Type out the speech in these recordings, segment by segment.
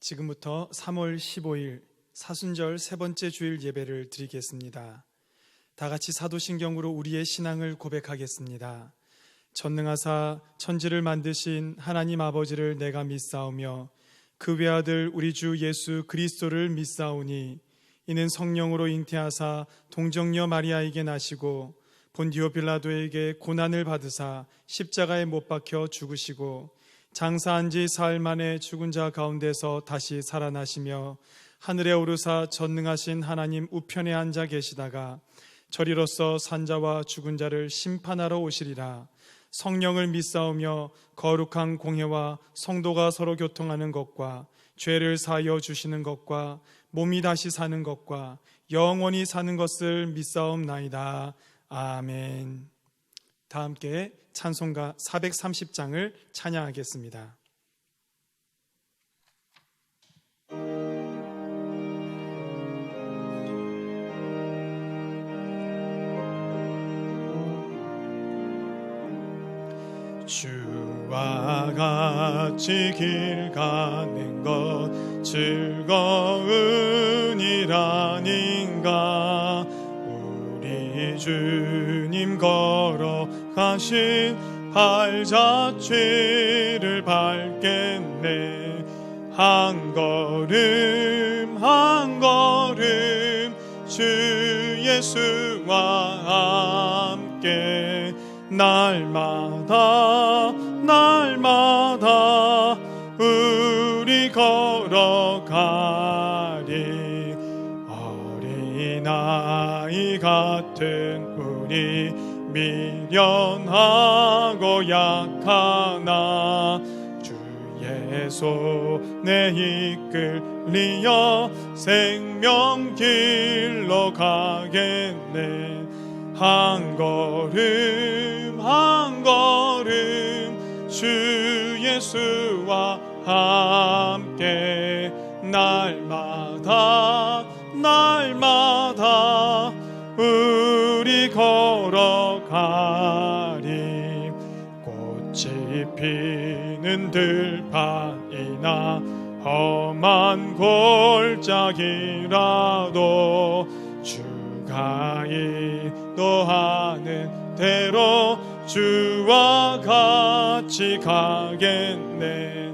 지금부터 3월 15일 사순절 세 번째 주일 예배를 드리겠습니다. 다 같이 사도신경으로 우리의 신앙을 고백하겠습니다. 전능하사 천지를 만드신 하나님 아버지를 내가 믿사오며 그 외아들 우리 주 예수 그리스도를 믿사오니 이는 성령으로 잉태하사 동정녀 마리아에게 나시고 본디오 빌라도에게 고난을 받으사 십자가에 못 박혀 죽으시고 장사한 지 사흘 만에 죽은 자 가운데서 다시 살아나시며 하늘에 오르사 전능하신 하나님 우편에 앉아 계시다가 저리로서 산자와 죽은 자를 심판하러 오시리라. 성령을 믿사오며 거룩한 공회와 성도가 서로 교통하는 것과 죄를 사하여 주시는 것과 몸이 다시 사는 것과 영원히 사는 것을 믿사옵나이다. 아멘. 다 함께 찬송가 430장을 찬양하겠습니다. 주와 같이 길 가는 것 즐거운 일 아닌가. 우리 주님 걸어가신 발자취를 밟겠네. 한 걸음 한 걸음 주 예수와 함께 날마다 날마다 우리 걸어가리. 어린아이 같은 우리 미련하고 약하나 주의 손에 이끌리어 생명길로 가겠네. 한 걸음 한 걸음 주 예수와 함께 날마다 날마다 우리 걸어가리. 꽃이 피는 들판이나 험한 골짜기라도 주가 인도하는 대로 주와 같이 가겠네.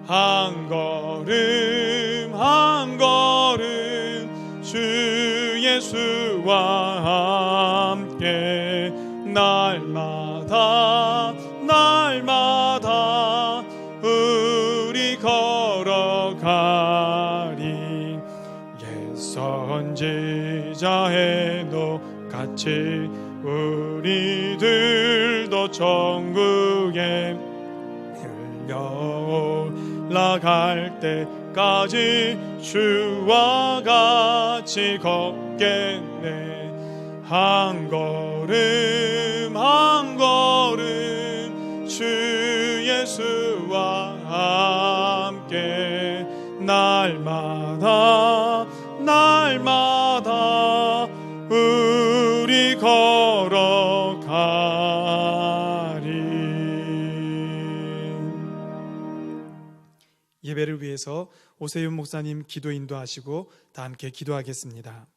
한 걸음 한 걸음 주 예수와 함께 날마다 날마다 우리 걸어가리. 옛 선지자 헤녹 같이 우리들도 천국에 흘러올라갈 때까지 주와 같이 걷겠네. 한 걸음 한 걸음 주 예수와 함께 날마다 날마다 우리 걸어가리. 예배를 위해서 오세윤 목사님 기도 인도하시고 다 함께 기도하겠습니다.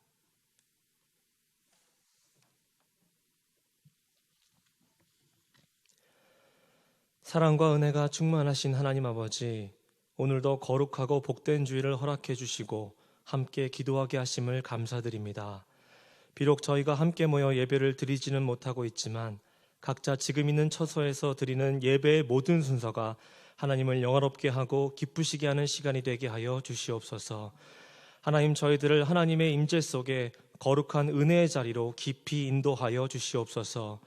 사랑과 은혜가 충만하신 하나님 아버지, 오늘도 거룩하고 복된 주일을 허락해 주시고 함께 기도하게 하심을 감사드립니다. 비록 저희가 함께 모여 예배를 드리지는 못하고 있지만 각자 지금 있는 처소에서 드리는 예배의 모든 순서가 하나님을 영화롭게 하고 기쁘시게 하는 시간이 되게 하여 주시옵소서. 하나님, 저희들을 하나님의 임재 속에 거룩한 은혜의 자리로 깊이 인도하여 주시옵소서.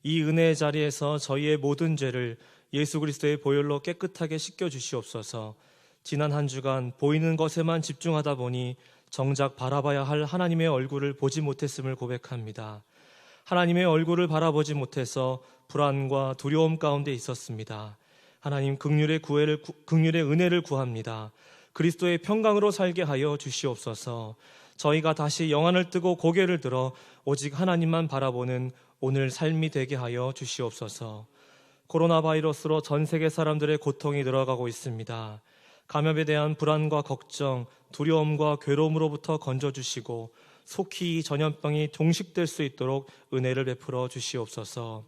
이 은혜의 자리에서 저희의 모든 죄를 예수 그리스도의 보혈로 깨끗하게 씻겨 주시옵소서. 지난 한 주간 보이는 것에만 집중하다 보니 정작 바라봐야 할 하나님의 얼굴을 보지 못했음을 고백합니다. 하나님의 얼굴을 바라보지 못해서 불안과 두려움 가운데 있었습니다. 하나님, 긍휼의 은혜를 구합니다. 그리스도의 평강으로 살게 하여 주시옵소서. 저희가 다시 영안을 뜨고 고개를 들어 오직 하나님만 바라보는 오늘 삶이 되게 하여 주시옵소서. 코로나 바이러스로 전 세계 사람들의 고통이 늘어가고 있습니다. 감염에 대한 불안과 걱정, 두려움과 괴로움으로부터 건져주시고 속히 이 전염병이 종식될 수 있도록 은혜를 베풀어 주시옵소서.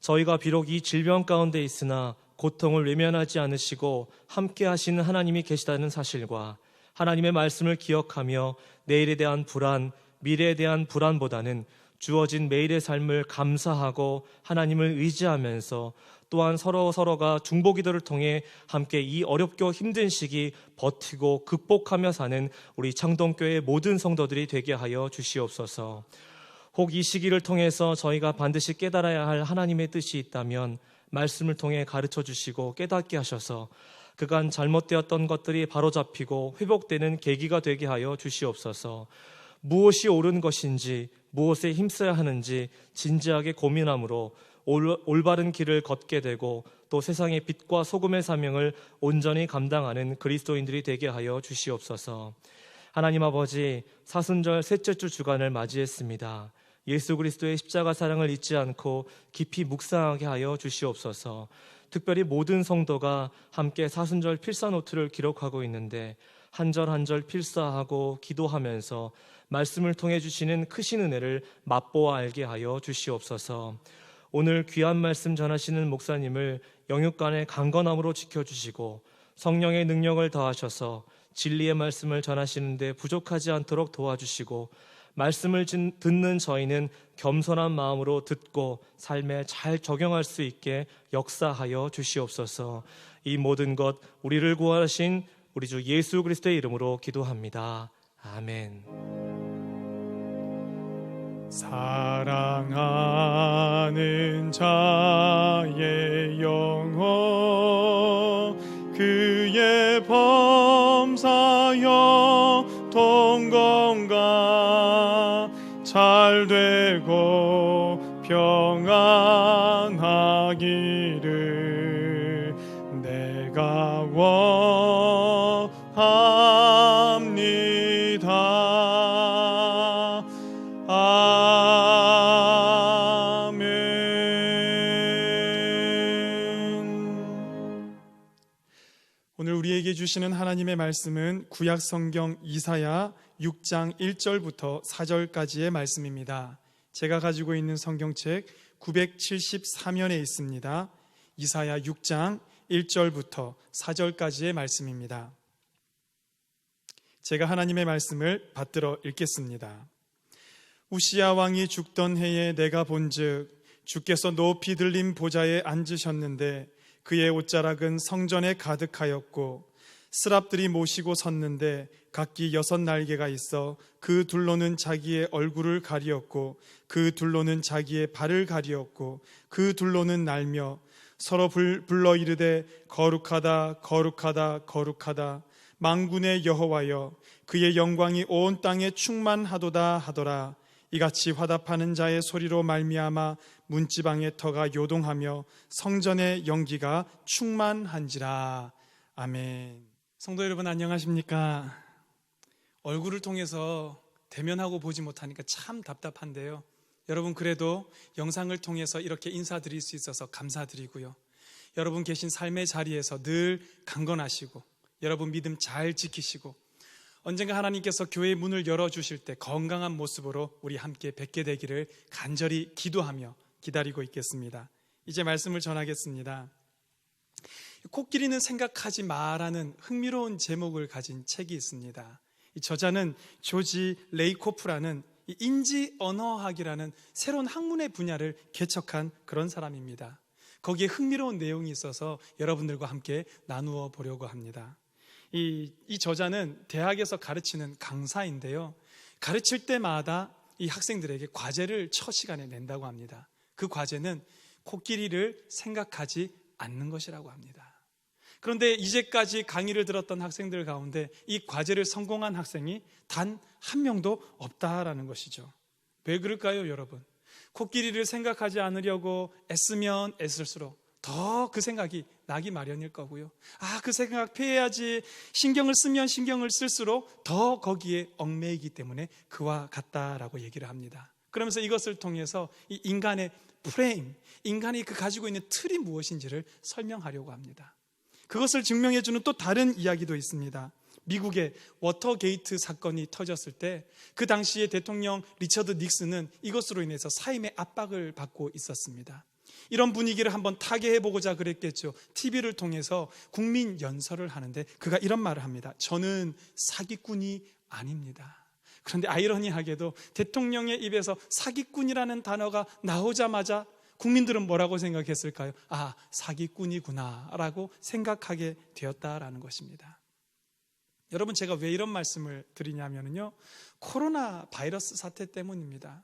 저희가 비록 이 질병 가운데 있으나 고통을 외면하지 않으시고 함께 하시는 하나님이 계시다는 사실과 하나님의 말씀을 기억하며 내일에 대한 불안, 미래에 대한 불안보다는 주어진 매일의 삶을 감사하고 하나님을 의지하면서 또한 서로가 중보기도를 통해 함께 이 어렵고 힘든 시기 버티고 극복하며 사는 우리 창동교회 모든 성도들이 되게 하여 주시옵소서. 혹 이 시기를 통해서 저희가 반드시 깨달아야 할 하나님의 뜻이 있다면 말씀을 통해 가르쳐 주시고 깨닫게 하셔서 그간 잘못되었던 것들이 바로잡히고 회복되는 계기가 되게 하여 주시옵소서. 무엇이 옳은 것인지 무엇에 힘써야 하는지 진지하게 고민함으로 올바른 길을 걷게 되고 또 세상의 빛과 소금의 사명을 온전히 감당하는 그리스도인들이 되게 하여 주시옵소서. 하나님 아버지, 사순절 셋째 주 주간을 맞이했습니다. 예수 그리스도의 십자가 사랑을 잊지 않고 깊이 묵상하게 하여 주시옵소서. 특별히 모든 성도가 함께 사순절 필사노트를 기록하고 있는데 한 절 한 절 필사하고 기도하면서 말씀을 통해 주시는 크신 은혜를 맛보아 알게 하여 주시옵소서. 오늘 귀한 말씀 전하시는 목사님을 영육간의 강건함으로 지켜주시고 성령의 능력을 더하셔서 진리의 말씀을 전하시는데 부족하지 않도록 도와주시고 말씀을 듣는 저희는 겸손한 마음으로 듣고 삶에 잘 적용할 수 있게 역사하여 주시옵소서. 이 모든 것 우리를 구하신 우리 주 예수 그리스도의 이름으로 기도합니다. 아멘. 사랑하는 자의 영혼 그의 범사여 통건가 잘 되고 평안하기를 내가 원합니다. 아멘. 오늘 우리에게 주시는 하나님의 말씀은 구약 성경 이사야 6장 1절부터 4절까지의 말씀입니다. 제가 가지고 있는 성경책 974면에 있습니다. 이사야 6장 1절부터 4절까지의 말씀입니다. 제가 하나님의 말씀을 받들어 읽겠습니다. 우시야 왕이 죽던 해에 내가 본즉 주께서 높이 들린 보좌에 앉으셨는데 그의 옷자락은 성전에 가득하였고 스랍들이 모시고 섰는데 각기 6날개가 있어 그 둘로는 자기의 얼굴을 가리었고 그 둘로는 자기의 발을 가리었고 그 둘로는 날며 서로 불러 이르되 거룩하다 거룩하다 거룩하다 만군의 여호와여 그의 영광이 온 땅에 충만하도다 하더라. 이같이 화답하는 자의 소리로 말미암아 문지방의 터가 요동하며 성전의 연기가 충만한지라. 아멘. 성도 여러분 안녕하십니까? 얼굴을 통해서 대면하고 보지 못하니까 참 답답한데요. 여러분 그래도 영상을 통해서 이렇게 인사드릴 수 있어서 감사드리고요. 여러분 계신 삶의 자리에서 늘 강건하시고 여러분 믿음 잘 지키시고 언젠가 하나님께서 교회의 문을 열어주실 때 건강한 모습으로 우리 함께 뵙게 되기를 간절히 기도하며 기다리고 있겠습니다. 이제 말씀을 전하겠습니다. 코끼리는 생각하지 마라는 흥미로운 제목을 가진 책이 있습니다. 이 저자는 조지 레이코프라는 인지 언어학이라는 새로운 학문의 분야를 개척한 그런 사람입니다. 거기에 흥미로운 내용이 있어서 여러분들과 함께 나누어 보려고 합니다. 이 저자는 대학에서 가르치는 강사인데요. 가르칠 때마다 이 학생들에게 과제를 첫 시간에 낸다고 합니다. 그 과제는 코끼리를 생각하지 않는 것이라고 합니다. 그런데 이제까지 강의를 들었던 학생들 가운데 이 과제를 성공한 학생이 단 한 명도 없다라는 것이죠. 왜 그럴까요, 여러분? 코끼리를 생각하지 않으려고 애쓰면 애쓸수록 더 그 생각이 나기 마련일 거고요. 그 생각 피해야지, 신경을 쓰면 신경을 쓸수록 더 거기에 얽매이기 때문에 그와 같다라고 얘기를 합니다. 그러면서 이것을 통해서 이 인간의 프레임, 인간이 그 가지고 있는 틀이 무엇인지를 설명하려고 합니다. 그것을 증명해주는 또 다른 이야기도 있습니다. 미국의 워터게이트 사건이 터졌을 때 그 당시에 대통령 리처드 닉슨은 이것으로 인해서 사임의 압박을 받고 있었습니다. 이런 분위기를 한번 타개해보고자 그랬겠죠. TV를 통해서 국민 연설을 하는데 그가 이런 말을 합니다. 저는 사기꾼이 아닙니다. 그런데 아이러니하게도 대통령의 입에서 사기꾼이라는 단어가 나오자마자 국민들은 뭐라고 생각했을까요? 아, 사기꾼이구나 라고 생각하게 되었다라는 것입니다. 여러분, 제가 왜 이런 말씀을 드리냐면요, 코로나 바이러스 사태 때문입니다.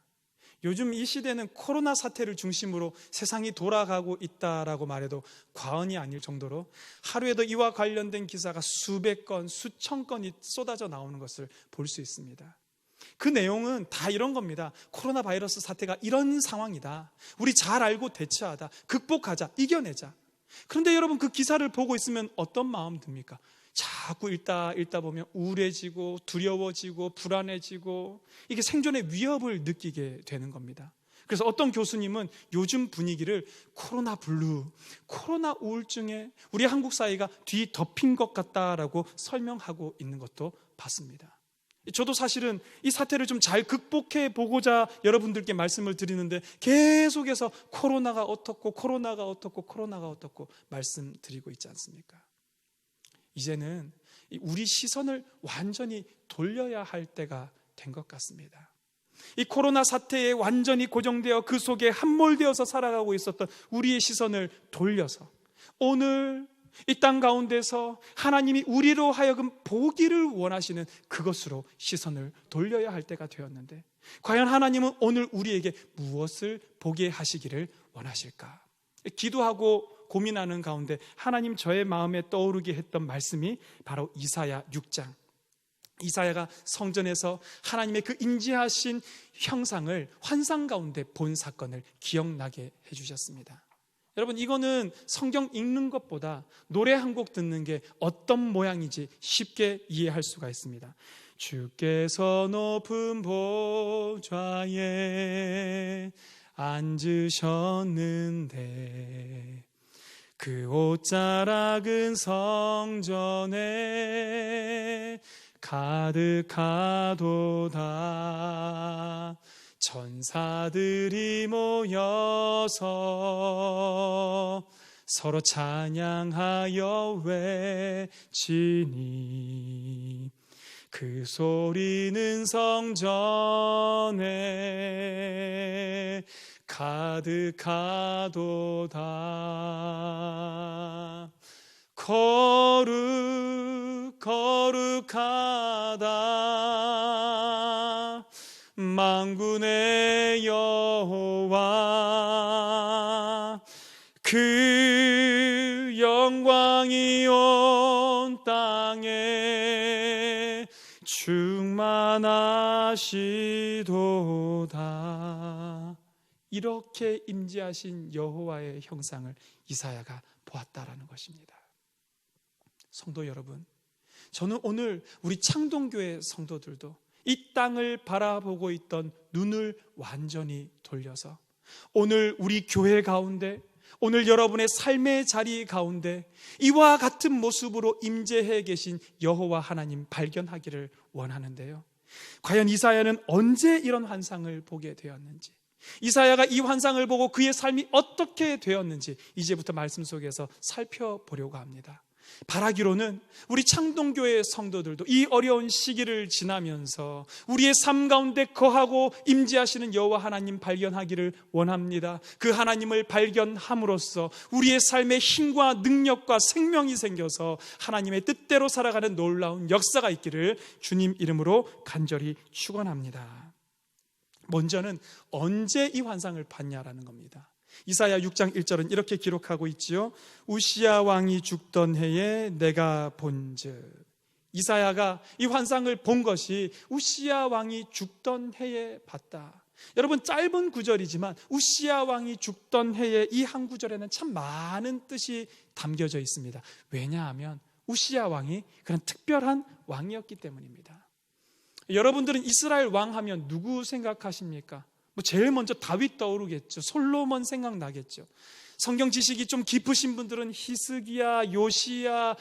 요즘 이 시대는 코로나 사태를 중심으로 세상이 돌아가고 있다라고 말해도 과언이 아닐 정도로 하루에도 이와 관련된 기사가 수백 건, 수천 건이 쏟아져 나오는 것을 볼 수 있습니다. 그 내용은 다 이런 겁니다. 코로나 바이러스 사태가 이런 상황이다. 우리 잘 알고 대처하다. 극복하자. 이겨내자. 그런데 여러분, 그 기사를 보고 있으면 어떤 마음 듭니까? 자꾸 읽다 보면 우울해지고 두려워지고 불안해지고 이게 생존의 위협을 느끼게 되는 겁니다. 그래서 어떤 교수님은 요즘 분위기를 코로나 블루, 코로나 우울증에 우리 한국 사회가 뒤덮인 것 같다라고 설명하고 있는 것도 봤습니다. 저도 사실은 이 사태를 좀 잘 극복해 보고자 여러분들께 말씀을 드리는데 계속해서 코로나가 어떻고 말씀드리고 있지 않습니까? 이제는 우리 시선을 완전히 돌려야 할 때가 된 것 같습니다. 이 코로나 사태에 완전히 고정되어 그 속에 함몰되어서 살아가고 있었던 우리의 시선을 돌려서 오늘 이 땅 가운데서 하나님이 우리로 하여금 보기를 원하시는 그것으로 시선을 돌려야 할 때가 되었는데, 과연 하나님은 오늘 우리에게 무엇을 보게 하시기를 원하실까? 기도하고 고민하는 가운데 하나님 저의 마음에 떠오르게 했던 말씀이 바로 이사야 6장. 이사야가 성전에서 하나님의 그 인지하신 형상을 환상 가운데 본 사건을 기억나게 해주셨습니다. 여러분, 이거는 성경 읽는 것보다 노래 한 곡 듣는 게 어떤 모양인지 쉽게 이해할 수가 있습니다. 주께서 높은 보좌에 앉으셨는데 그 옷자락은 성전에 가득하도다. 천사들이 모여서 서로 찬양하여 외치니 그 소리는 성전에 가득하도다. 거룩하다 만군의 여호와, 그 영광이 온 땅에 충만하시도다. 이렇게 임재하신 여호와의 형상을 이사야가 보았다라는 것입니다. 성도 여러분, 저는 오늘 우리 창동교회 성도들도 이 땅을 바라보고 있던 눈을 완전히 돌려서 오늘 우리 교회 가운데, 오늘 여러분의 삶의 자리 가운데 이와 같은 모습으로 임재해 계신 여호와 하나님 발견하기를 원하는데요, 과연 이사야는 언제 이런 환상을 보게 되었는지, 이사야가 이 환상을 보고 그의 삶이 어떻게 되었는지 이제부터 말씀 속에서 살펴보려고 합니다. 바라기로는 우리 창동교회 성도들도 이 어려운 시기를 지나면서 우리의 삶 가운데 거하고 임재하시는 여호와 하나님 발견하기를 원합니다. 그 하나님을 발견함으로써 우리의 삶에 힘과 능력과 생명이 생겨서 하나님의 뜻대로 살아가는 놀라운 역사가 있기를 주님 이름으로 간절히 축원합니다. 먼저는 언제 이 환상을 봤냐라는 겁니다. 이사야 6장 1절은 이렇게 기록하고 있지요. 우시야 왕이 죽던 해에 내가 본즉. 이사야가 이 환상을 본 것이 우시야 왕이 죽던 해에 봤다. 여러분, 짧은 구절이지만 우시야 왕이 죽던 해에 이 한 구절에는 참 많은 뜻이 담겨져 있습니다. 왜냐하면 우시야 왕이 그런 특별한 왕이었기 때문입니다. 여러분들은 이스라엘 왕 하면 누구 생각하십니까? 제일 먼저 다윗 떠오르겠죠. 솔로몬 생각나겠죠. 성경 지식이 좀 깊으신 분들은 히스기야, 요시야,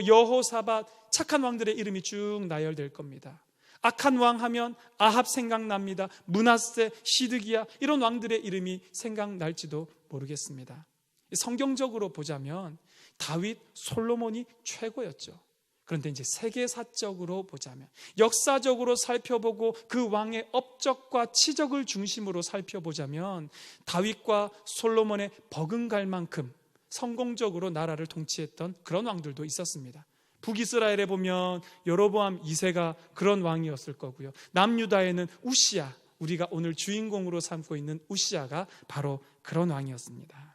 여호사밧, 착한 왕들의 이름이 쭉 나열될 겁니다. 악한 왕 하면 아합 생각납니다. 므낫세, 시드기야, 이런 왕들의 이름이 생각날지도 모르겠습니다. 성경적으로 보자면 다윗, 솔로몬이 최고였죠. 그런데 이제 세계사적으로 보자면, 역사적으로 살펴보고 그 왕의 업적과 치적을 중심으로 살펴보자면 다윗과 솔로몬의 버금갈 만큼 성공적으로 나라를 통치했던 그런 왕들도 있었습니다. 북이스라엘에 보면 여로보암 2세가 그런 왕이었을 거고요. 남유다에는 우시야, 우리가 오늘 주인공으로 삼고 있는 우시야가 바로 그런 왕이었습니다.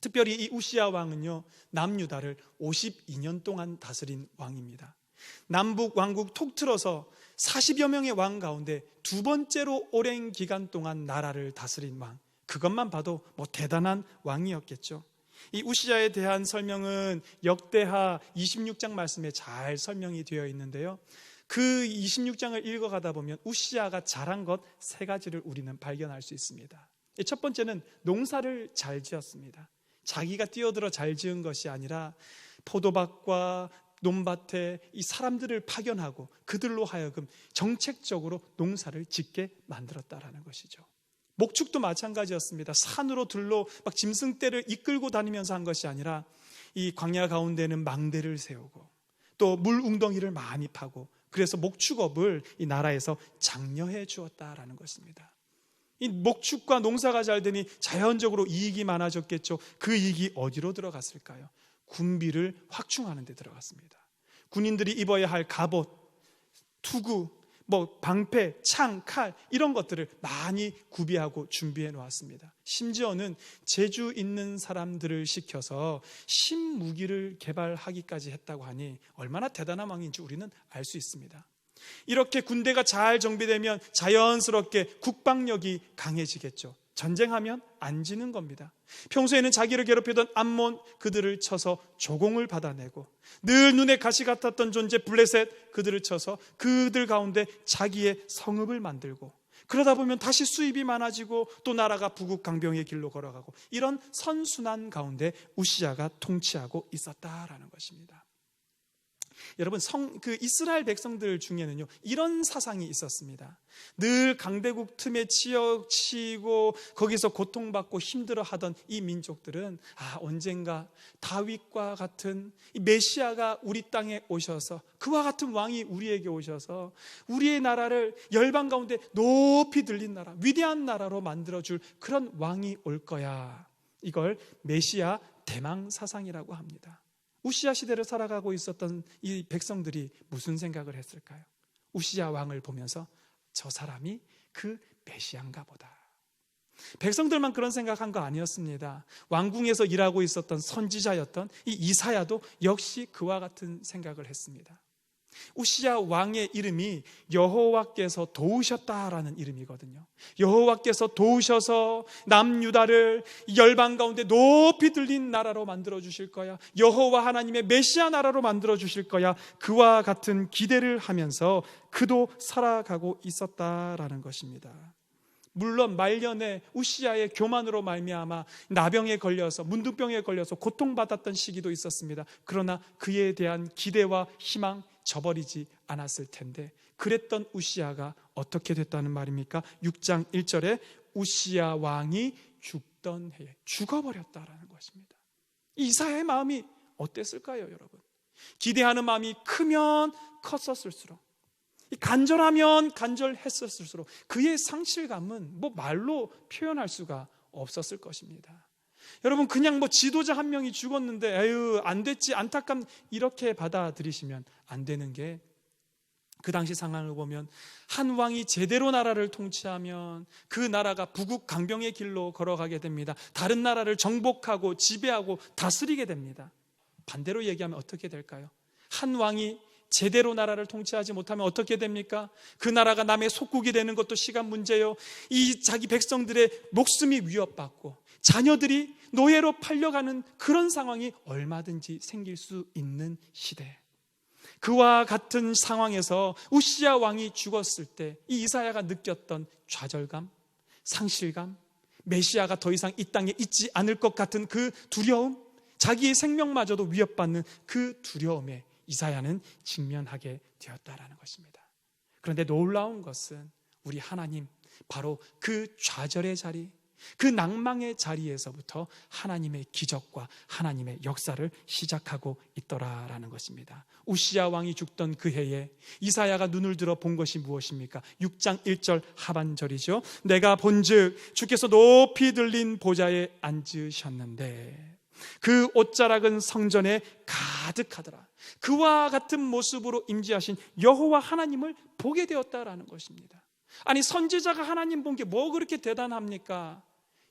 특별히 이 우시야 왕은요, 남유다를 52년 동안 다스린 왕입니다. 남북 왕국 톡 틀어서 40여 명의 왕 가운데 두 번째로 오랜 기간 동안 나라를 다스린 왕, 그것만 봐도 대단한 왕이었겠죠. 이 우시야에 대한 설명은 역대하 26장 말씀에 잘 설명이 되어 있는데요, 그 26장을 읽어가다 보면 우시야가 잘한 것 세 가지를 우리는 발견할 수 있습니다. 첫 번째는 농사를 잘 지었습니다. 자기가 뛰어들어 잘 지은 것이 아니라 포도밭과 논밭에 이 사람들을 파견하고 그들로 하여금 정책적으로 농사를 짓게 만들었다라는 것이죠. 목축도 마찬가지였습니다. 산으로 들로 막 짐승떼를 이끌고 다니면서 한 것이 아니라 이 광야 가운데는 망대를 세우고 또 물 웅덩이를 많이 파고, 그래서 목축업을 이 나라에서 장려해 주었다라는 것입니다. 이 목축과 농사가 잘 되니 자연적으로 이익이 많아졌겠죠. 그 이익이 어디로 들어갔을까요? 군비를 확충하는 데 들어갔습니다. 군인들이 입어야 할 갑옷, 투구, 방패, 창, 칼, 이런 것들을 많이 구비하고 준비해 놓았습니다. 심지어는 재주 있는 사람들을 시켜서 신무기를 개발하기까지 했다고 하니 얼마나 대단한 왕인지 우리는 알 수 있습니다. 이렇게 군대가 잘 정비되면 자연스럽게 국방력이 강해지겠죠. 전쟁하면 안 지는 겁니다. 평소에는 자기를 괴롭히던 암몬, 그들을 쳐서 조공을 받아내고, 늘 눈에 가시 같았던 존재 블레셋, 그들을 쳐서 그들 가운데 자기의 성읍을 만들고, 그러다 보면 다시 수입이 많아지고 또 나라가 부국 강병의 길로 걸어가고, 이런 선순환 가운데 우시야가 통치하고 있었다라는 것입니다. 여러분, 이스라엘 백성들 중에는요, 이런 사상이 있었습니다. 늘 강대국 틈에 치이고 거기서 고통받고 힘들어하던 이 민족들은 언젠가 다윗과 같은 이 메시아가 우리 땅에 오셔서, 그와 같은 왕이 우리에게 오셔서 우리의 나라를 열방 가운데 높이 들린 나라, 위대한 나라로 만들어줄 그런 왕이 올 거야. 이걸 메시아 대망 사상이라고 합니다. 우시야 시대를 살아가고 있었던 이 백성들이 무슨 생각을 했을까요? 우시야 왕을 보면서 저 사람이 그 메시아인가 보다. 백성들만 그런 생각한 거 아니었습니다. 왕궁에서 일하고 있었던 선지자였던 이 이사야도 역시 그와 같은 생각을 했습니다. 우시야 왕의 이름이 여호와께서 도우셨다라는 이름이거든요. 여호와께서 도우셔서 남유다를 열방 가운데 높이 들린 나라로 만들어 주실 거야. 여호와 하나님의 메시아 나라로 만들어 주실 거야. 그와 같은 기대를 하면서 그도 살아가고 있었다라는 것입니다. 물론 말년에 우시야의 교만으로 말미암아 나병에 걸려서, 문둥병에 걸려서 고통받았던 시기도 있었습니다. 그러나 그에 대한 기대와 희망 저버리지 않았을 텐데, 그랬던 우시야가 어떻게 됐다는 말입니까? 6장 1절에 우시야 왕이 죽던 해에 죽어버렸다라는 것입니다. 이사야의 마음이 어땠을까요, 여러분? 기대하는 마음이 크면 컸었을수록, 간절하면 간절했었을수록 그의 상실감은 말로 표현할 수가 없었을 것입니다. 여러분, 그냥 지도자 한 명이 죽었는데 에휴 안 됐지, 안타깝, 이렇게 받아들이시면 안 되는 게, 그 당시 상황을 보면 한 왕이 제대로 나라를 통치하면 그 나라가 부국 강병의 길로 걸어가게 됩니다. 다른 나라를 정복하고 지배하고 다스리게 됩니다. 반대로 얘기하면 어떻게 될까요? 한 왕이 제대로 나라를 통치하지 못하면 어떻게 됩니까? 그 나라가 남의 속국이 되는 것도 시간 문제요. 이 자기 백성들의 목숨이 위협받고 자녀들이 노예로 팔려가는 그런 상황이 얼마든지 생길 수 있는 시대. 그와 같은 상황에서 우시야 왕이 죽었을 때 이 이사야가 느꼈던 좌절감, 상실감, 메시아가 더 이상 이 땅에 있지 않을 것 같은 그 두려움, 자기의 생명마저도 위협받는 그 두려움에 이사야는 직면하게 되었다라는 것입니다. 그런데 놀라운 것은 우리 하나님, 바로 그 좌절의 자리, 그 낭망의 자리에서부터 하나님의 기적과 하나님의 역사를 시작하고 있더라라는 것입니다. 우시야 왕이 죽던 그 해에 이사야가 눈을 들어 본 것이 무엇입니까? 6장 1절 하반절이죠. 내가 본즉 주께서 높이 들린 보좌에 앉으셨는데 그 옷자락은 성전에 가득하더라. 그와 같은 모습으로 임재하신 여호와 하나님을 보게 되었다라는 것입니다. 아니, 선지자가 하나님 본 게 뭐 그렇게 대단합니까?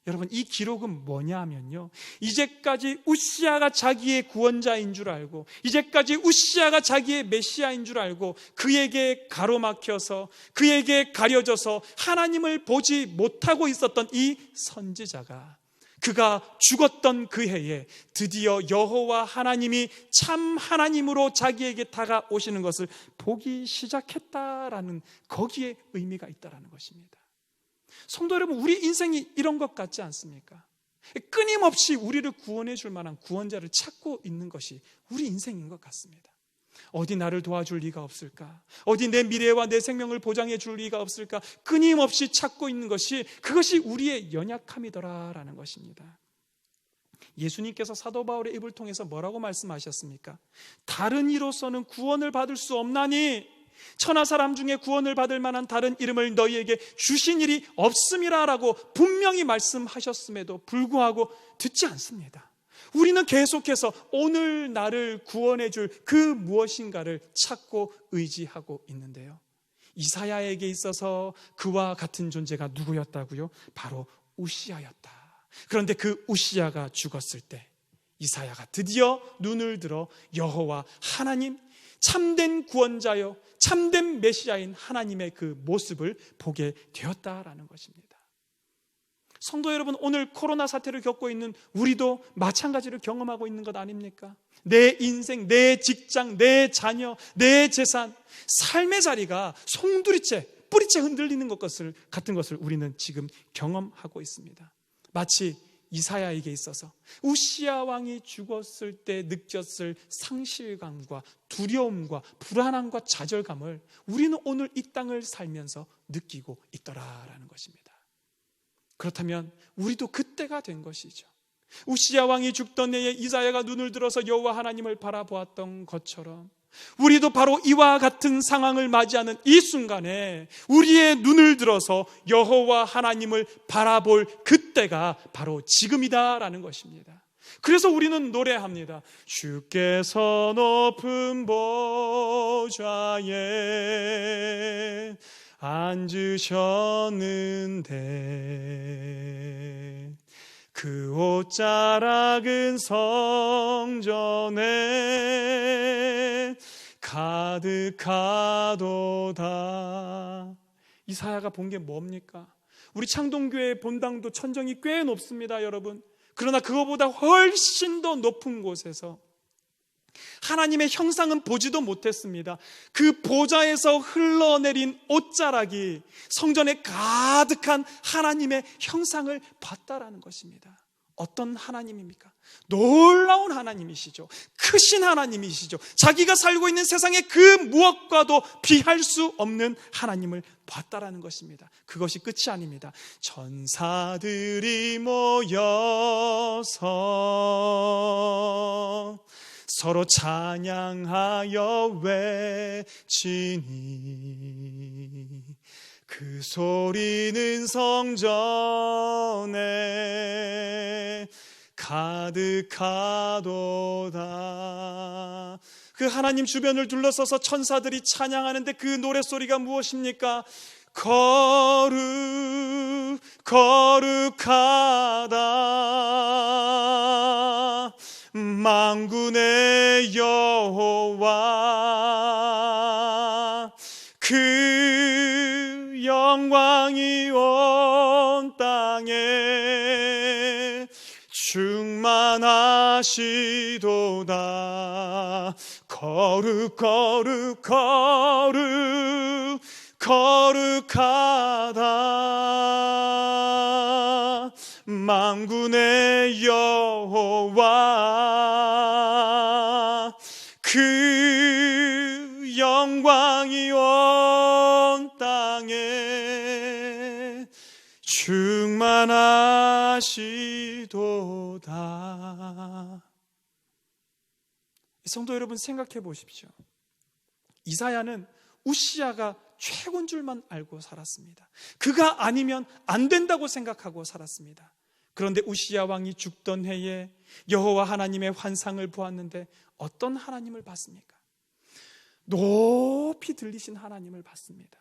여러분, 이 기록은 뭐냐 하면요, 이제까지 우시야가 자기의 구원자인 줄 알고, 이제까지 우시야가 자기의 메시아인 줄 알고 그에게 가로막혀서, 그에게 가려져서 하나님을 보지 못하고 있었던 이 선지자가, 그가 죽었던 그 해에 드디어 여호와 하나님이 참 하나님으로 자기에게 다가오시는 것을 보기 시작했다라는, 거기에 의미가 있다라는 것입니다. 성도 여러분, 우리 인생이 이런 것 같지 않습니까? 끊임없이 우리를 구원해 줄 만한 구원자를 찾고 있는 것이 우리 인생인 것 같습니다. 어디 나를 도와줄 리가 없을까? 어디 내 미래와 내 생명을 보장해 줄 리가 없을까? 끊임없이 찾고 있는 것이, 그것이 우리의 연약함이더라라는 것입니다. 예수님께서 사도 바울의 입을 통해서 뭐라고 말씀하셨습니까? 다른 이로서는 구원을 받을 수 없나니 천하 사람 중에 구원을 받을 만한 다른 이름을 너희에게 주신 일이 없음이라 라고 분명히 말씀하셨음에도 불구하고 듣지 않습니다. 우리는 계속해서 오늘 나를 구원해 줄 그 무엇인가를 찾고 의지하고 있는데요, 이사야에게 있어서 그와 같은 존재가 누구였다고요? 바로 우시야였다. 그런데 그 우시야가 죽었을 때 이사야가 드디어 눈을 들어 여호와 하나님, 참된 구원자요 참된 메시아인 하나님의 그 모습을 보게 되었다라는 것입니다. 성도 여러분, 오늘 코로나 사태를 겪고 있는 우리도 마찬가지를 경험하고 있는 것 아닙니까? 내 인생, 내 직장, 내 자녀, 내 재산, 삶의 자리가 송두리째, 뿌리째 흔들리는 것 같은 것을 우리는 지금 경험하고 있습니다. 마치 이사야에게 있어서 우시야 왕이 죽었을 때 느꼈을 상실감과 두려움과 불안함과 좌절감을 우리는 오늘 이 땅을 살면서 느끼고 있더라라는 것입니다. 그렇다면 우리도 그때가 된 것이죠. 우시야 왕이 죽던 해에 이사야가 눈을 들어서 여호와 하나님을 바라보았던 것처럼 우리도 바로 이와 같은 상황을 맞이하는 이 순간에 우리의 눈을 들어서 여호와 하나님을 바라볼 그때가 바로 지금이다라는 것입니다. 그래서 우리는 노래합니다. 주께서 높은 보좌에 앉으셨는데 그 옷자락은 성전에 가득하도다. 이사야가 본 게 뭡니까? 우리 창동교회 본당도 천정이 꽤 높습니다, 여러분. 그러나 그거보다 훨씬 더 높은 곳에서 하나님의 형상은 보지도 못했습니다. 그 보좌에서 흘러내린 옷자락이 성전에 가득한 하나님의 형상을 봤다라는 것입니다. 어떤 하나님입니까? 놀라운 하나님이시죠. 크신 하나님이시죠. 자기가 살고 있는 세상의 그 무엇과도 비할 수 없는 하나님을 봤다라는 것입니다. 그것이 끝이 아닙니다. 천사들이 모여서 서로 찬양하여 외치니 그 소리는 성전에 가득하도다. 그 하나님 주변을 둘러서서 천사들이 찬양하는데 그 노랫소리가 무엇입니까? 거룩 거룩하다 만군의 여호와 그 영광이 온 땅에 충만하시도다. 거룩 거룩 거룩 거룩하다 만군의 여호와 그 영광이 온 땅에 충만하시도다. 성도 여러분, 생각해 보십시오. 이사야는 우시야가 최고인 줄만 알고 살았습니다. 그가 아니면 안 된다고 생각하고 살았습니다. 그런데 우시야 왕이 죽던 해에 여호와 하나님의 환상을 보았는데 어떤 하나님을 봤습니까? 높이 들리신 하나님을 봤습니다.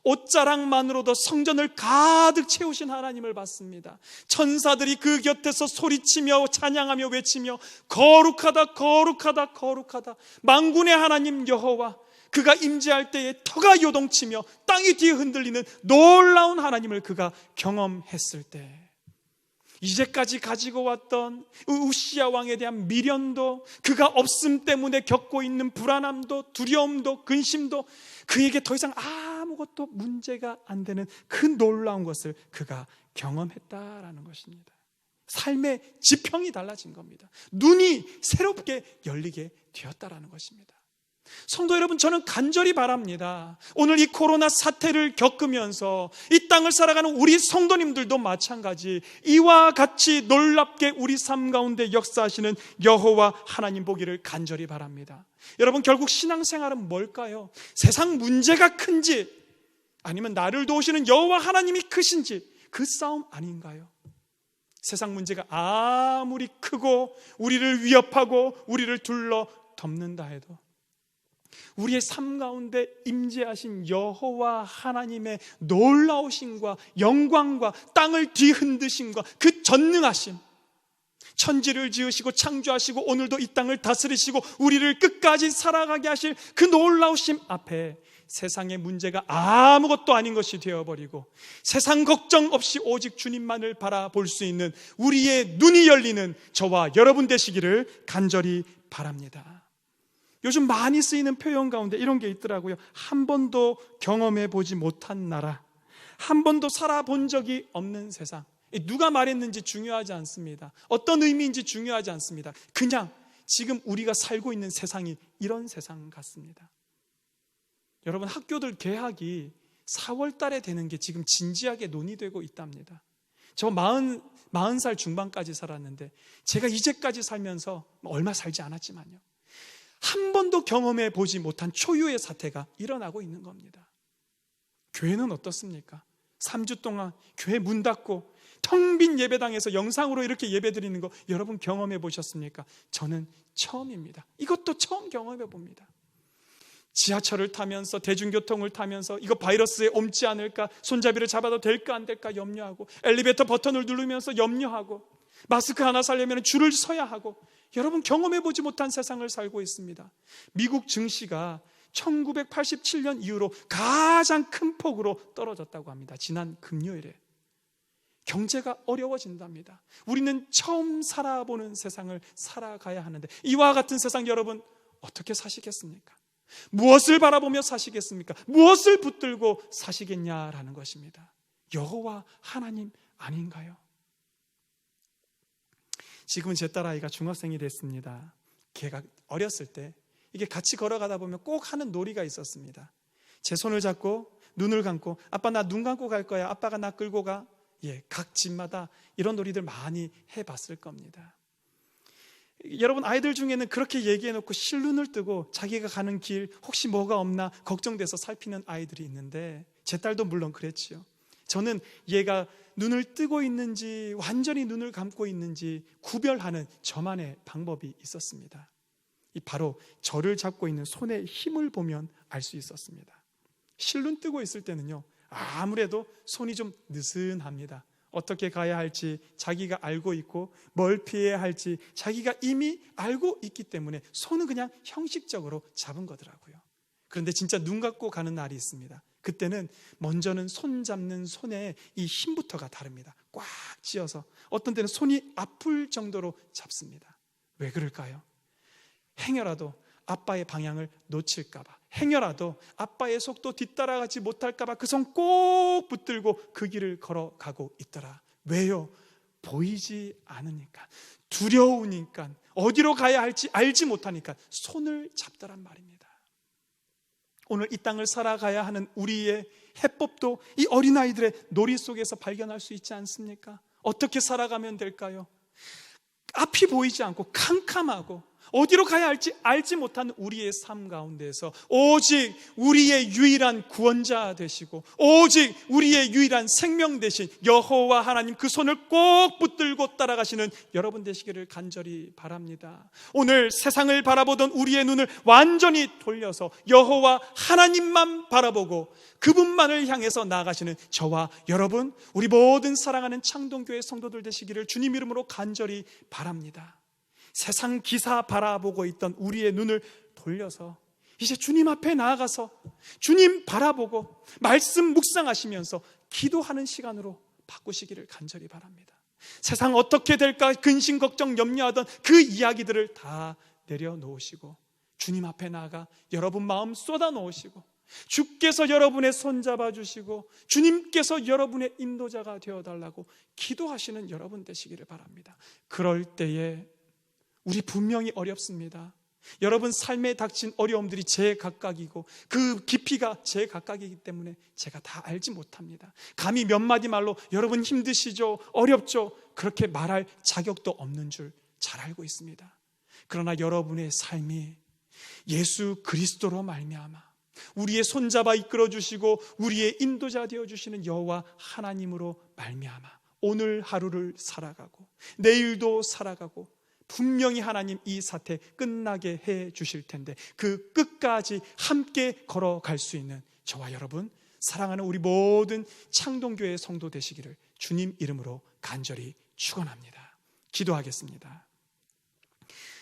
옷자락만으로도 성전을 가득 채우신 하나님을 봤습니다. 천사들이 그 곁에서 소리치며 찬양하며 외치며 거룩하다 거룩하다 거룩하다, 만군의 하나님 여호와, 그가 임재할 때에 터가 요동치며 땅이 뒤에 흔들리는 놀라운 하나님을 그가 경험했을 때, 이제까지 가지고 왔던 우시야 왕에 대한 미련도, 그가 없음 때문에 겪고 있는 불안함도 두려움도 근심도 그에게 더 이상 아무것도 문제가 안 되는 그 놀라운 것을 그가 경험했다라는 것입니다. 삶의 지평이 달라진 겁니다. 눈이 새롭게 열리게 되었다라는 것입니다. 성도 여러분, 저는 간절히 바랍니다. 오늘 이 코로나 사태를 겪으면서 이 땅을 살아가는 우리 성도님들도 마찬가지, 이와 같이 놀랍게 우리 삶 가운데 역사하시는 여호와 하나님 보기를 간절히 바랍니다. 여러분, 결국 신앙생활은 뭘까요? 세상 문제가 큰지 아니면 나를 도우시는 여호와 하나님이 크신지, 그 싸움 아닌가요? 세상 문제가 아무리 크고 우리를 위협하고 우리를 둘러 덮는다 해도 우리의 삶 가운데 임재하신 여호와 하나님의 놀라우심과 영광과 땅을 뒤흔드심과 그 전능하심, 천지를 지으시고 창조하시고 오늘도 이 땅을 다스리시고 우리를 끝까지 살아가게 하실 그 놀라우심 앞에 세상의 문제가 아무것도 아닌 것이 되어버리고 세상 걱정 없이 오직 주님만을 바라볼 수 있는 우리의 눈이 열리는 저와 여러분 되시기를 간절히 바랍니다. 요즘 많이 쓰이는 표현 가운데 이런 게 있더라고요. 한 번도 경험해 보지 못한 나라, 한 번도 살아본 적이 없는 세상. 누가 말했는지 중요하지 않습니다. 어떤 의미인지 중요하지 않습니다. 그냥 지금 우리가 살고 있는 세상이 이런 세상 같습니다. 여러분, 학교들 개학이 4월 달에 되는 게 지금 진지하게 논의되고 있답니다. 저 40살 중반까지 살았는데 제가 이제까지 살면서 얼마 살지 않았지만요, 한 번도 경험해 보지 못한 초유의 사태가 일어나고 있는 겁니다. 교회는 어떻습니까? 3주 동안 교회 문 닫고 텅 빈 예배당에서 영상으로 이렇게 예배 드리는 거 여러분 경험해 보셨습니까? 저는 처음입니다. 이것도 처음 경험해 봅니다. 지하철을 타면서, 대중교통을 타면서 이거 바이러스에 옮지 않을까, 손잡이를 잡아도 될까 안 될까 염려하고, 엘리베이터 버튼을 누르면서 염려하고, 마스크 하나 사려면 줄을 서야 하고, 여러분 경험해보지 못한 세상을 살고 있습니다. 미국 증시가 1987년 이후로 가장 큰 폭으로 떨어졌다고 합니다. 지난 금요일에. 경제가 어려워진답니다. 우리는 처음 살아보는 세상을 살아가야 하는데 이와 같은 세상 여러분 어떻게 사시겠습니까? 무엇을 바라보며 사시겠습니까? 무엇을 붙들고 사시겠냐라는 것입니다. 여호와 하나님 아닌가요? 지금은 제 딸아이가 중학생이 됐습니다. 걔가 어렸을 때 이게 같이 걸어가다 보면 꼭 하는 놀이가 있었습니다. 제 손을 잡고 눈을 감고, 아빠 나 눈 감고 갈 거야, 아빠가 나 끌고 가. 각 집마다 이런 놀이들 많이 해봤을 겁니다. 여러분, 아이들 중에는 그렇게 얘기해놓고 실눈을 뜨고 자기가 가는 길 혹시 뭐가 없나 걱정돼서 살피는 아이들이 있는데, 제 딸도 물론 그랬지요. 저는 얘가 눈을 뜨고 있는지 완전히 눈을 감고 있는지 구별하는 저만의 방법이 있었습니다. 바로 저를 잡고 있는 손의 힘을 보면 알 수 있었습니다. 실눈 뜨고 있을 때는요, 아무래도 손이 좀 느슨합니다. 어떻게 가야 할지 자기가 알고 있고 뭘 피해야 할지 자기가 이미 알고 있기 때문에 손은 그냥 형식적으로 잡은 거더라고요. 그런데 진짜 눈 감고 가는 날이 있습니다. 그때는 먼저는 손 잡는 손의 이 힘부터가 다릅니다. 꽉 쥐어서 어떤 때는 손이 아플 정도로 잡습니다. 왜 그럴까요? 행여라도 아빠의 방향을 놓칠까봐, 행여라도 아빠의 속도 뒤따라가지 못할까봐 그 손 꼭 붙들고 그 길을 걸어가고 있더라. 왜요? 보이지 않으니까, 두려우니까, 어디로 가야 할지 알지 못하니까 손을 잡더란 말입니다. 오늘 이 땅을 살아가야 하는 우리의 해법도 이 어린아이들의 놀이 속에서 발견할 수 있지 않습니까? 어떻게 살아가면 될까요? 앞이 보이지 않고 캄캄하고 어디로 가야 할지 알지 못하는 우리의 삶 가운데서 오직 우리의 유일한 구원자 되시고 오직 우리의 유일한 생명 되신 여호와 하나님 그 손을 꼭 붙들고 따라가시는 여러분 되시기를 간절히 바랍니다. 오늘 세상을 바라보던 우리의 눈을 완전히 돌려서 여호와 하나님만 바라보고 그분만을 향해서 나아가시는 저와 여러분, 우리 모든 사랑하는 창동교회 성도들 되시기를 주님 이름으로 간절히 바랍니다. 세상 기사 바라보고 있던 우리의 눈을 돌려서 이제 주님 앞에 나아가서 주님 바라보고 말씀 묵상하시면서 기도하는 시간으로 바꾸시기를 간절히 바랍니다. 세상 어떻게 될까 근심 걱정 염려하던 그 이야기들을 다 내려놓으시고 주님 앞에 나아가 여러분 마음 쏟아놓으시고 주께서 여러분의 손 잡아주시고 주님께서 여러분의 인도자가 되어달라고 기도하시는 여러분 되시기를 바랍니다. 그럴 때에 우리 분명히 어렵습니다. 여러분 삶에 닥친 어려움들이 제각각이고 그 깊이가 제각각이기 때문에 제가 다 알지 못합니다. 감히 몇 마디 말로 여러분 힘드시죠? 어렵죠? 그렇게 말할 자격도 없는 줄 잘 알고 있습니다. 그러나 여러분의 삶이 예수 그리스도로 말미암아 우리의 손잡아 이끌어주시고 우리의 인도자 되어주시는 여호와 하나님으로 말미암아 오늘 하루를 살아가고 내일도 살아가고 분명히 하나님 이 사태 끝나게 해 주실 텐데 그 끝까지 함께 걸어갈 수 있는 저와 여러분 사랑하는 우리 모든 창동교회 성도 되시기를 주님 이름으로 간절히 축원합니다. 기도하겠습니다.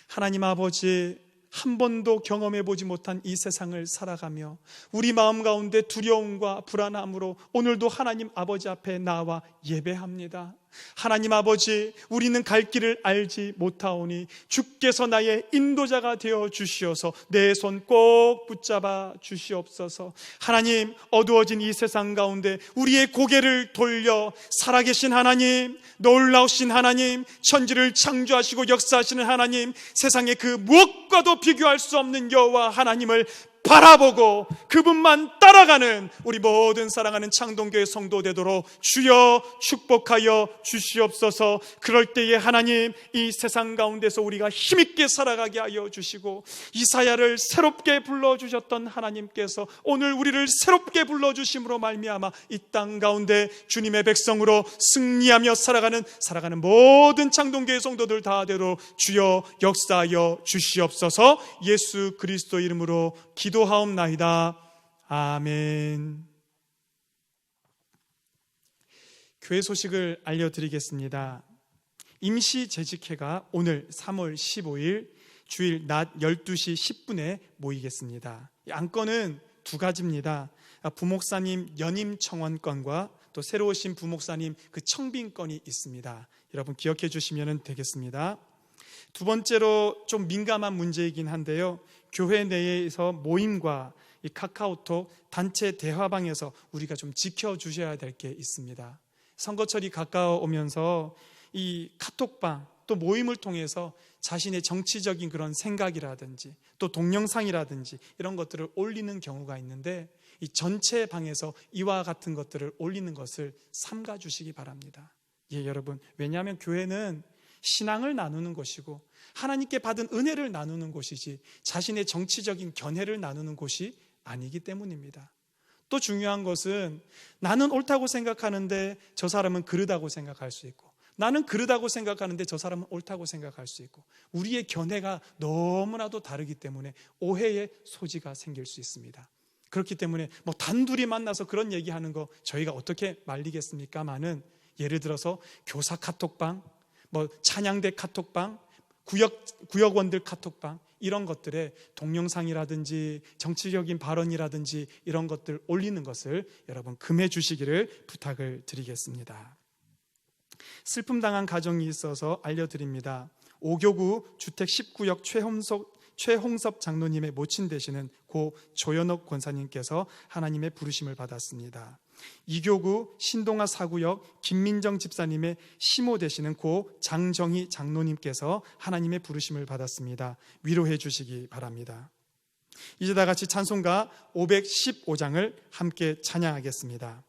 하나님 아버지, 한 번도 경험해 보지 못한 이 세상을 살아가며 우리 마음 가운데 두려움과 불안함으로 오늘도 하나님 아버지 앞에 나와 예배합니다. 하나님 아버지, 우리는 갈 길을 알지 못하오니 주께서 나의 인도자가 되어 주시어서 내 손 꼭 붙잡아 주시옵소서. 하나님, 어두워진 이 세상 가운데 우리의 고개를 돌려 살아계신 하나님, 놀라우신 하나님, 천지를 창조하시고 역사하시는 하나님, 세상의 그 무엇과도 비교할 수 없는 여호와 하나님을 바라보고 그분만 따라가는 우리 모든 사랑하는 창동교회 성도 되도록 주여 축복하여 주시옵소서. 그럴 때에 하나님 이 세상 가운데서 우리가 힘있게 살아가게 하여 주시고 이사야를 새롭게 불러주셨던 하나님께서 오늘 우리를 새롭게 불러주심으로 말미암아 이 땅 가운데 주님의 백성으로 승리하며 살아가는 모든 창동교회 성도들 다 되도록 주여 역사하여 주시옵소서. 예수 그리스도 이름으로 기도하옵나이다. 아멘. 교회 소식을 알려드리겠습니다. 임시재직회가 오늘 3월 15일 주일 낮 12시 10분에 모이겠습니다. 안건은 두 가지입니다. 부목사님 연임 청원건과 또 새로 오신 부목사님 그 청빙건이 있습니다. 여러분 기억해 주시면 되겠습니다. 두 번째로 좀 민감한 문제이긴 한데요, 교회 내에서 모임과 이 카카오톡 단체 대화방에서 우리가 좀 지켜주셔야 될 게 있습니다. 선거철이 가까워오면서 이 카톡방 또 모임을 통해서 자신의 정치적인 그런 생각이라든지 또 동영상이라든지 이런 것들을 올리는 경우가 있는데 이 전체 방에서 이와 같은 것들을 올리는 것을 삼가 주시기 바랍니다. 예, 여러분, 왜냐하면 교회는 신앙을 나누는 곳이고 하나님께 받은 은혜를 나누는 곳이지 자신의 정치적인 견해를 나누는 곳이 아니기 때문입니다. 또 중요한 것은 나는 옳다고 생각하는데 저 사람은 그르다고 생각할 수 있고 나는 그르다고 생각하는데 저 사람은 옳다고 생각할 수 있고 우리의 견해가 너무나도 다르기 때문에 오해의 소지가 생길 수 있습니다. 그렇기 때문에 단둘이 만나서 그런 얘기하는 거 저희가 어떻게 말리겠습니까마는 예를 들어서 교사 카톡방, 찬양대 카톡방, 구역원들 카톡방 이런 것들에 동영상이라든지 정치적인 발언이라든지 이런 것들 올리는 것을 여러분 금해 주시기를 부탁을 드리겠습니다. 슬픔당한 가정이 있어서 알려드립니다. 5교구 주택 19역 최hom석 최홍섭 장로님의 모친 되시는 고 조현옥 권사님께서 하나님의 부르심을 받았습니다. 이교구 신동아 사구역 김민정 집사님의 시모 되시는 고 장정희 장로님께서 하나님의 부르심을 받았습니다. 위로해 주시기 바랍니다. 이제 다 같이 찬송가 515장을 함께 찬양하겠습니다.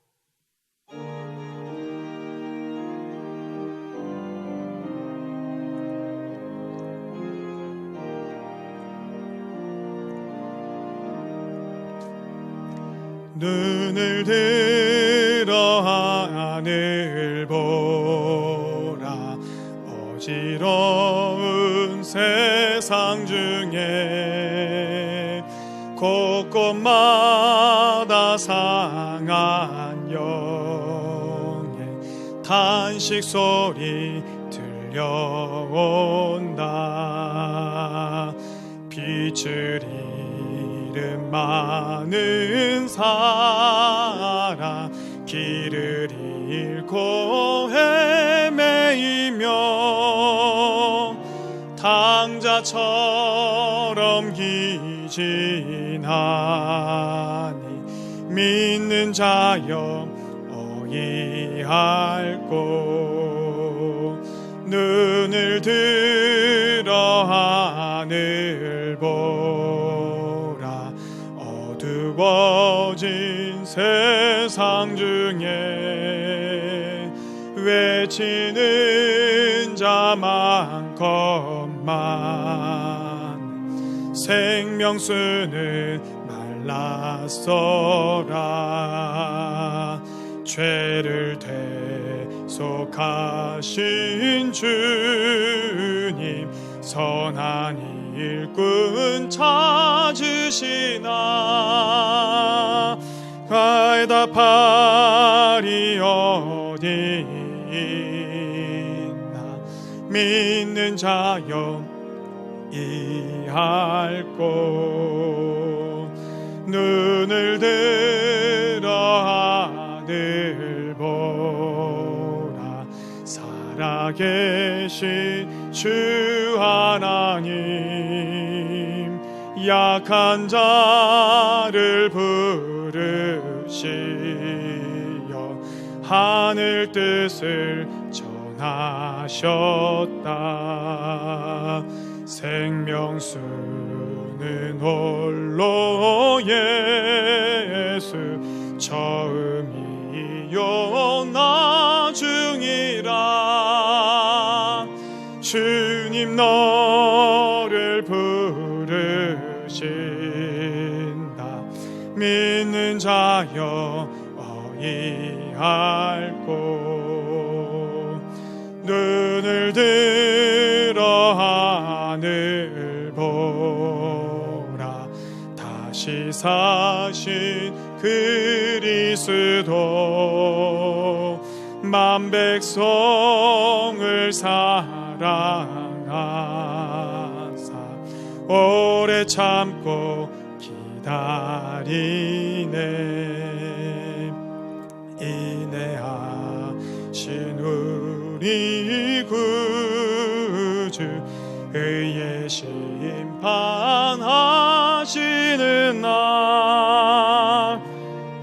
눈을 들어 하늘 보라. 어지러운 세상 중에 곳곳마다 상한 영의 탄식 소리 들려온다. 빛을 잃은 많은 사람, 길을 잃고 헤매이며 당자처럼 기진하니 믿는 자여 어이할꼬. 눈을 들어 하늘 보라. 어두워진 세상 중에 외치는 자 많건만 생명수는 말랐어라. 죄를 대속하신 주님, 선한 일꾼 찾으시나. 응답하리 어디 있나. 믿는 자여 이할꼬. 눈을 들어 하늘 보라. 살아계신 주 하나님, 약한 자를 부르시어 하늘 뜻을 전하셨다. 생명수는 홀로 예수, 처음이요 나중이라. 주님 너를 부르신다. 믿는 자여 어이할꼬. 눈을 들어 하늘 보라. 다시 사신 그리스도, 만 백성을 사랑하사 오래 참고 기다리네. 인내하신 우리 구주, 의의 심판하시는 날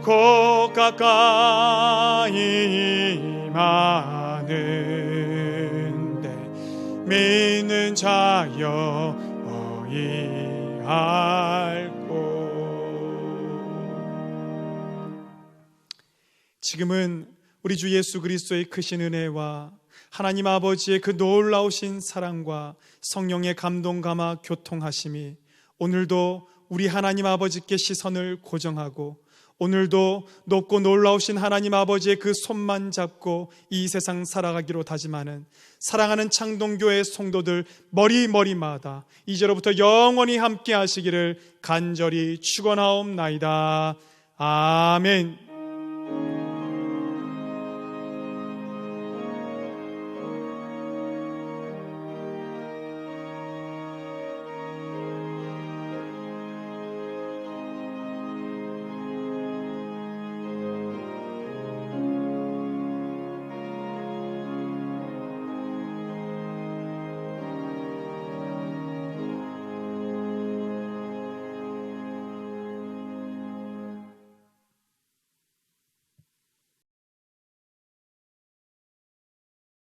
곧 가까이 임하는데 믿는 자여 어이할꼬. 지금은 우리 주 예수 그리스도의 크신 은혜와 하나님 아버지의 그 놀라우신 사랑과 성령의 감동 감화 교통하심이 오늘도 우리 하나님 아버지께 시선을 고정하고, 오늘도 높고 놀라우신 하나님 아버지의 그 손만 잡고 이 세상 살아가기로 다짐하는 사랑하는 창동교회 성도들 머리마다 이제로부터 영원히 함께 하시기를 간절히 축원하옵나이다. 아멘.